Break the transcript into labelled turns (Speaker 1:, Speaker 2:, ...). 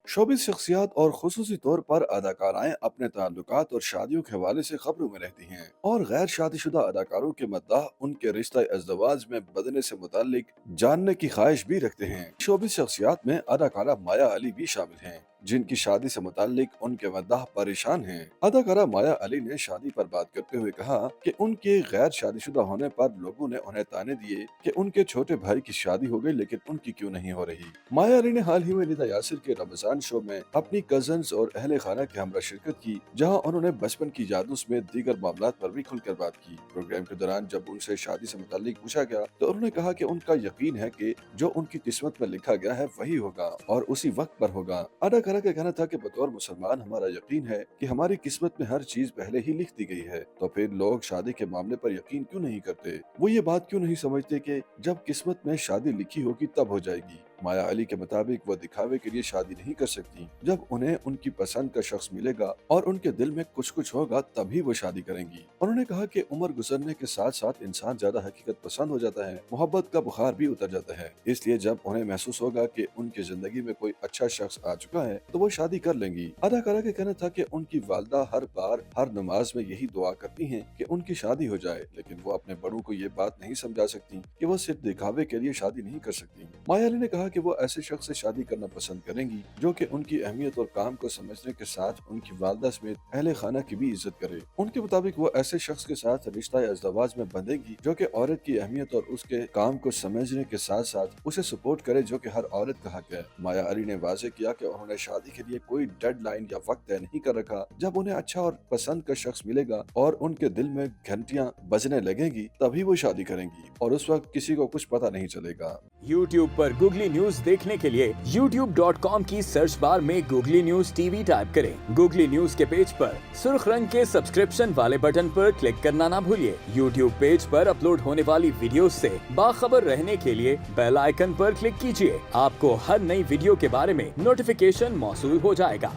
Speaker 1: Showbiz शख्सियत और खुसूसी तौर पर अदाकाराएं अपने ताल्लुकात और शादियों के हवाले से खबरों में रहती हैं और गैर शादीशुदा अदाकारों के मद्दाह उनके रिश्ता अज़दवाज में बदलने से मुताल्लिक जानने की ख्वाहिश भी रखते हैं। शोबिज़ शख्सियत में अदाकारा माया अली भी शामिल हैं, जिनकी शादी से मुताल्लिक उनके मद्दाह परेशान हैं। अदाकारा माया अली ने शादी पर बात करते हुए कहा कि उनके गैर शादीशुदा होने पर लोगों ने उन्हें ताने दिए कि उनके छोटे भाई की शादी हो गई लेकिन उनकी क्यों नहीं हो रही। माया अली ने हाल ही में निदा यासिर के रमजान शो में अपनी कजन्स और अहले खाना के हमरा शिरकत की, जहां उन्होंने बचपन की यादों में दीगर मामलात पर भी खुलकर बात की। प्रोग्राम के दौरान जब उनसे शादी से मुताल्लिक पूछा गया तो उन्होंने कहा कि उनका यकीन है कि जो उनकी किस्मत में लिखा गया है वही होगा और उसी वक्त पर होगा। अदाकारा का कहना था कि बतौर मुसलमान हमारा यकीन है कि हमारी किस्मत में हर चीज पहले ही लिख दी गई है, तो फिर लोग शादी के मामले पर यकीन क्यों नहीं करते? वो ये बात क्यों नहीं समझते कि जब किस्मत में शादी लिखी होगी तब हो जाएगी। माया अली के मुताबिक वो दिखावे के लिए शादी नहीं कर सकती। जब उन्हें उनकी पसंद का शख्स मिलेगा और उनके दिल में कुछ होगा तभी वो शादी करेंगी। उन्होंने कहा कि उम्र गुजरने के साथ साथ इंसान ज्यादा हकीकत पसंद हो जाता है, मोहब्बत का बुखार भी उतर जाता है, इसलिए जब उन्हें महसूस होगा कि उनकी जिंदगी में कोई अच्छा शख्स आ चुका है तो वो शादी कर लेंगी। अदाकारा का कहना था कि उनकी वालदा हर बार हर नमाज में यही दुआ करती हैं कि उनकी शादी हो जाए, लेकिन वो अपने बड़ों को ये बात नहीं समझा सकती कि वो सिर्फ दिखावे के लिए शादी नहीं कर सकती। माया अली ने कहा कि वो ऐसे शख्स से शादी करना पसंद करेंगी जो कि उनकी अहमियत और काम को समझने के साथ उनकी वालदा समेत अहले खाना की भी इज्जत करे। उनके मुताबिक वो ऐसे शख्स के साथ रिश्ता अज़दवाज में बंधेगी जो कि औरत की अहमियत और उसके काम को समझने के साथ साथ उसे सपोर्ट करे, जो कि हर औरत का हक है। माया अली ने वाज़ेह किया कि उन्होंने शादी के लिए कोई डेडलाइन या वक्त तय नहीं कर रखा। जब उन्हें अच्छा और पसंद का शख्स मिलेगा और उनके दिल में घंटियां बजने लगेंगी तभी वो शादी करेंगी और उस वक्त किसी को कुछ पता नहीं चलेगा।
Speaker 2: YouTube पर गूगली न्यूज देखने के लिए youtube.com की सर्च बार में गूगली न्यूज टीवी टाइप करें। गूगली न्यूज के पेज पर सुर्ख रंग के सब्सक्रिप्शन वाले बटन पर क्लिक करना ना भूलिए। YouTube पेज पर अपलोड होने वाली वीडियोस से बाखबर रहने के लिए बेल आइकन पर क्लिक कीजिए। आपको हर नई वीडियो के बारे में नोटिफिकेशन मौसूल हो जाएगा।